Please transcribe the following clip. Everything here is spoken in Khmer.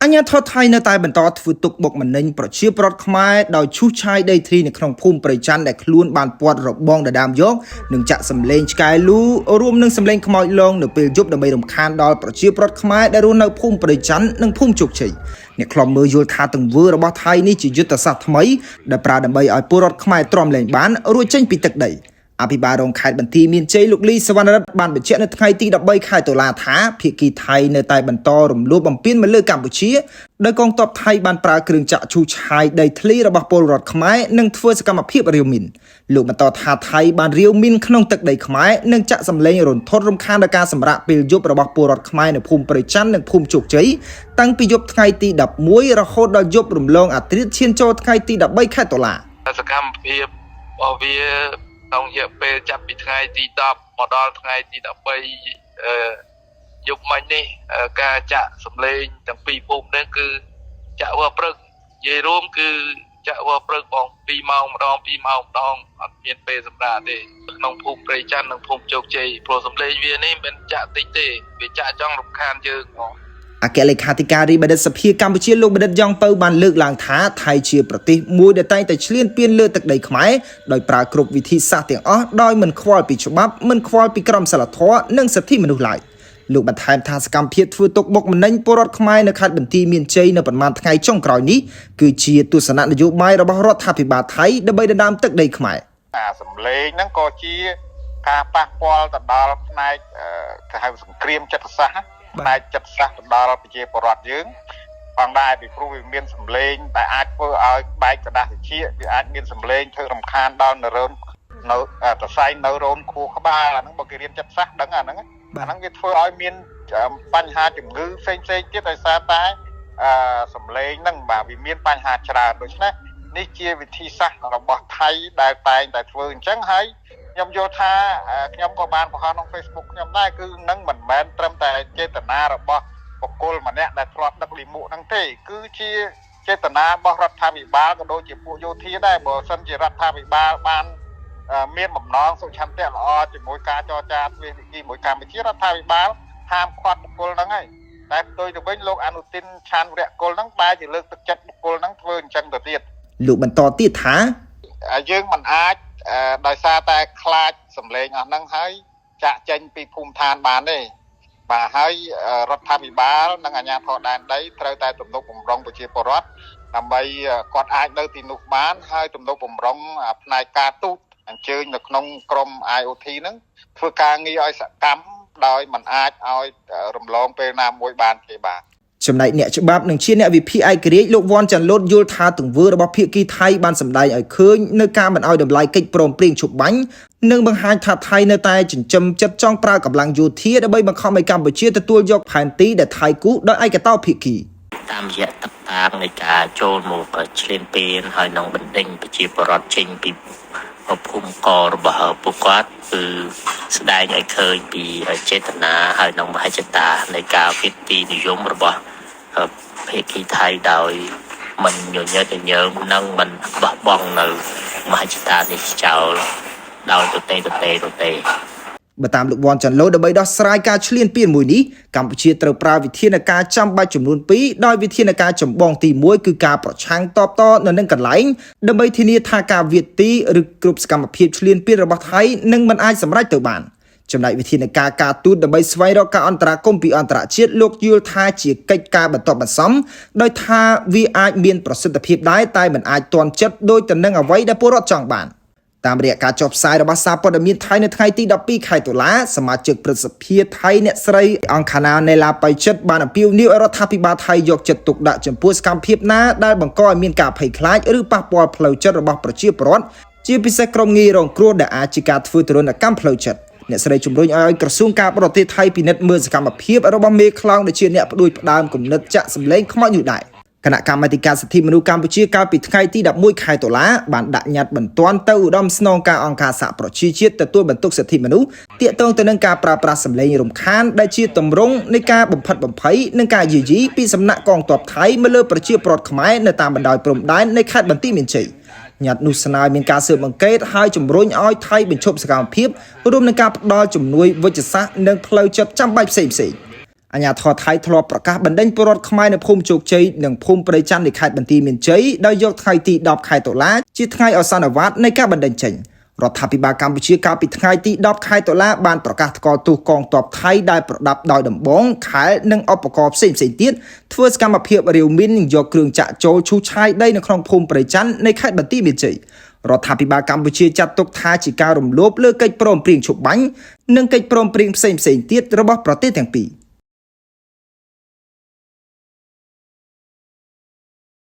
ញ្ញាធរថៃនៅតែបន្តធ្វើទុកបុកម្នេញប្រជាប្រដ្ឋខ្មែរដោយឈូសឆាយដីធ្លីនៅក្នុងភូមិព្រៃច័ន្ទដែលខ្លួនបានពាត់របងដណ្ដើមយកនិងចាក់សម្លេងឆ្កែលូរួមនឹងសម្លេងខ្មោចលងនៅពេលយប់ដើម្បីរំខានដល់ប្រជាប្រដ្ឋខ្មែរដែលរស់នៅភូមិព្រៃច័ន្ទនិងភូមិជោគជ័យអ្នកខ្លំមើលយល់ថាទង្វើរបស់ថៃនេះជាយុទ្ធសាស្ត្រថ្មីដែលប្រើដើម្បីឲ្យពលរដ្ឋខ្មែរទ្រាំលែងបានរួចចេញពីទឹកដីអភិបាលរងខេត្តបន្ទាយមានជ័យលោកលីសវណ្ណរិទ្ធបានបញ្ជាក់នៅថ្ងៃទី13ខែតុលាថាភាគីថៃនៅតែបន្តរំលោភបំពានមកលើកម្ពុជាដោយកងទ័ពថៃបានប្រើគ្រឿងចាក់ឈូសឆាយដីធ្លីរបស់ពលរដ្ឋខ្មែរនិងធ្វើសកម្មភាពរាវមីនលោកបន្តថាថៃបានរាវមីនក្នុងទឹកដីខ្មែរនិងចាក់សម្លេងរន្ធត់រំខានដល់ការសម្រាកពេលយប់របស់ពលរដ្ឋខ្មែរនៅភូមិព្រៃច័ន្ទនិងភូមិជោគជ័យតាំងពីយប់ថ្ងៃទី11រហូតដល់យប់រំលងអាធ្រាត្រឈានចូលថ្ងៃទី13ខែតុលាសកម្មភាពរបស់វាក្នុងរយៈពេលចាប់ពីថ្ងៃទី10មកដល់ថ្ងៃទី13យប់មិញនេះការចាក់សម្លេងទាំងពីរភូមិនេះគឺចាក់វល់ព្រឹកនិយាយរួមគឺចាក់វល់ព្រឹកបង2ម៉ោងម្ដង2ម៉ោងម្ដងអត់មានពេលសម្រាប់ទេក្នុងភូមិព្រៃច័ន្ទនិងភូមិជោគជ័យព្រោះសម្លេងវានេះមិនចាក់តិចទេវាចាក់ចង់រំខានយើងហ្មងអគ្គលេខាធិការីបណ្ឌិតសភាកម្ពុជាលោកបណ្ឌិតយ៉ងពៅបានលើកឡើងថាថៃជាប្រទេសមួយដែលតែងតែឈ្លានពានលើទឹកដីខ្មែរដោយប្រើគ្រប់វិធីសាស្ត្រទាំងអស់ដោយមិនខ្វល់ពីច្បាប់មិនខ្វល់ពីក្រមសីលធម៌និងសិទ្ធិមនុស្សឡើយលោកបន្ថែមថាសកម្មភាពធ្វើទុកបុកម្នេញពលរដ្ឋខ្មែរនៅខេត្តបន្ទាយមានជ័យនៅប្រមាណថ្ងៃចុងក្រោយនេះគឺជាទស្សនៈនយោបាយរបស់រដ្ឋាភិបាលថៃដើម្បីដណ្ដើមទឹកដីខ្មែរសម្លេងហ្នឹងក៏ជាការប៉ះពាល់ទៅដល់ផ្នែកគេហៅសង្គ្រាមចិត្តសាស្ត្រផ្នែកចិត្តសាស្ត្រទៅដល់ប្រជាពលរដ្ឋយើងផងដែរពីព្រោះវាមានសម្លេងដែលអាចធ្វើឲ្យបែកកដាស់វិជាវាអាចមានសម្លេងធ្វើរំខានដល់នៅសរសៃនៅរោនខួរក្បាលអាហ្នឹងបើគេរៀនចិត្តសាស្ត្រដឹងអាហ្នឹងវាធ្វើឲ្យមានបញ្ហាជំងឺផ្សេងទៀតដោយសារតែសម្លេងហ្នឹងបាទវាមានបញ្ហាច្រើនដូច្នេះនេះជាវិធីសាស្ត្ររបស់ថៃដែលតែងតែធ្វើអញ្ចឹងហើយខ្ញុំយល់ថាខ្ញុំក៏បានបង្ហោះក្នុង Facebook ខ្ញុំដែរគឺនឹងមិនមែនត្រឹមតែចេតនារបស់បុគ្គលម្នាក់ដែលធ្លាប់ដឹកលិមុខហ្នឹងទេគឺជាចេតនារបស់រដ្ឋាភិបាលក៏ដូចជាពួកយោធាដែរបើសិនជារដ្ឋាភិបាលបានមានបំណងសុឆន្ទៈល្អជាមួយការចរចាទ្វេភាគីមួយកម្ពុជារដ្ឋាភិបាលហាមឃាត់បុគ្គលហ្នឹងហើយតែផ្ទុយទៅវិញលោកអនុទិនឆានវរៈគុលហ្នឹងបែរជាលើកទឹកចិត្តបុគ្គលហ្នឹងធ្វើអញ្ចឹងទៅទៀតលោកបន្តទៀតថាយើងមិនអាចដោយសារតែខ្លាចសម្លេងអស់ហ្នឹងហើយចាក់ចេញពីភូមិឋានបានទេបាទហើយរដ្ឋាភិបាលនិងអាជ្ញាធរដែនដីត្រូវតែទំនុកបម្រុងប្រជាពលរដ្ឋដើម្បីគាត់អាចនៅទីនោះបានហើយទំនុកបម្រុងផ្នែកការទូតអញ្ជើញនៅក្នុងក្រម IOT ហ្នឹងធ្វើការងារឲ្យសកម្មដោយមិនអាចឲ្យរំលងពេលណាមួយបានទេបាទចំណែកអ្នកច្បាប់និងជាអ្នកវិភាគឯករាជ្យលោកវ៉ាន់ចាន់លូតយល់ថាទង្វើរបស់ភាគីថៃបានសម្ដែងឲ្យឃើញនៅការមិនឲ្យតម្លៃកិច្ចព្រមព្រៀងឈប់បាញ់និងបង្ហាញថាថៃនៅតែចិញ្ចឹមចិត្តចង់ប្រើកម្លាំងយោធាដើម្បីបង្ខំឲ្យកម្ពុជាទទួលយកផែនទីដែលថៃគូសដោយឯកតោភាគីតាមរយៈទឹកតាងនៃការចូលមកឈ្លានពានហើយនឹងបណ្ដេញប្រជាពលរដ្ឋចេញពីភូមិករបស់ពួកគាត់គឺស្ដែងឲ្យឃើញពីចេតនាហើយនឹងមហិច្ឆតានៃការវិទីនិយមរបស់ភាគីថៃដោយមិនញញើតញញើមនិងមិនបោះបង់នៅមហិច្ឆតានេះចោលដោយទទេបើតាមលោកវ៉ាន់ចាន់លូដើម្បីដោះស្រាយការឈ្លានពានមួយនេះកម្ពុជាត្រូវប្រើវិធានការចាំបាច់ចំនួន2ដោយវិធានការចម្បងទី1គឺការប្រឆាំងតបតនៅនឹងកន្លែងដើម្បីធានាថាការវាទីឬគ្រប់សកម្មភាពឈ្លានពានរបស់ថៃនឹងមិនអាចសម្រេចទៅបានចំណែកវិធានការការទូតដើម្បីស្វែងរកការអន្តរាគមន៍ពីអន្តរជាតិលោកយល់ថាជាកិច្ចការបន្ទាប់បន្សំដោយថាវាអាចមានប្រសិទ្ធភាពដែរតែមិនអាចទាន់ចិត្តដោយទៅនឹងអ្វីដែលពលរដ្ឋចង់បានតាមរយៈការចុះផ្សាយរបស់សារព័ត៌មានថៃនៅថ្ងៃទី12ខែតុលាសមាជិកព្រឹទ្ធសភាថៃអ្នកស្រីអង្គាណាណេឡាបៃចិតបានអំពាវនាវឲ្យរដ្ឋាភិបាលថៃយកចិត្តទុកដាក់ចំពោះសកម្មភាពណាដែលបង្កឲ្យមានការភ័យខ្លាចឬប៉ះពាល់ផ្លូវចិត្តរបស់ប្រជាពលរដ្ឋជាពិសេសក្រុមងាយរងគ្រោះដែលអាចជាការធ្វើទរណកម្មផ្លូវចិត្តអ្នកស្រីជំរុញឲ្យក្រសួងការបរទេសថៃពិនិត្យមើលសកម្មភាពរបស់មេខ្លោងដែលជាអ្នកផ្ដួចផ្ដើមគំនិតចាក់សម្លេងខ្មោចនោះដែរគណៈកម្មាធិការសិទ្ធិមនុស្សកម្ពុជាកាលពីថ្ងៃទី11ខែតុលាបានដាក់ញត្តិបន្ទាន់ទៅឧត្តមស្នងការអង្គការសហប្រជាជាតិទទួលបន្ទុកសិទ្ធិមនុស្សទាក់ទងទៅនឹងការប្រើប្រាស់សម្លេងរំខានដែលជាទម្រង់នៃការបំផិតបំភ័យនិងការយាយីពីសំណាក់កងទ័ពថៃមកលើប្រជាពលរដ្ឋខ្មែរនៅតាមបណ្ដោយព្រំដែននៃខេត្តបន្ទាយមានជ័យញត្តិនោះស្នើមានការស៊ើបអង្កេតហើយជំរុញឲ្យថៃបញ្ឈប់សកម្មភាពរួមនឹងការផ្ដល់ជំនួយវិជ្ជសាស្ត្រនិងផ្លូវចិត្តចាំបាច់ផ្សេងៗ អាញាធរថៃធ្លាប់ប្រកាសបណ្ដេញពលរដ្ឋខ្មែរនៅភូមិជោគជ័យនិងភូមិព្រៃច័ន្ទនៃខេត្តបន្ទាយមានជ័យដោយយកថ្ងៃទី10ខែតុលាជាថ្ងៃអសន្និវត្តនៃការបណ្ដេញចេញរដ្ឋាភិបាលកម្ពុជាកាលពីថ្ងៃទី10ខែតុលាបានប្រកាសថ្កោលទោសកងទ័ពថៃដែលប្រដាប់ដោយដំបងខែលនិងឧបករណ៍ផ្សេងៗទៀតធ្វើសកម្មភាពរាវមាននិងយកគ្រឿងចាក់ចូលឈូសឆាយដីនៅក្នុងភូមិព្រៃច័ន្ទនៃខេត្តបន្ទាយមានជ័យរដ្ឋាភិបាលកម្ពុជាចាត់ទុកថាជាការរំលោភលើកិច្ចព្រមព្រៀងឈប់បាញ់និងកិច្ចព្រមព្រៀងផ្សេងៗទៀតរបស់ប្រទេសទាំងពីរ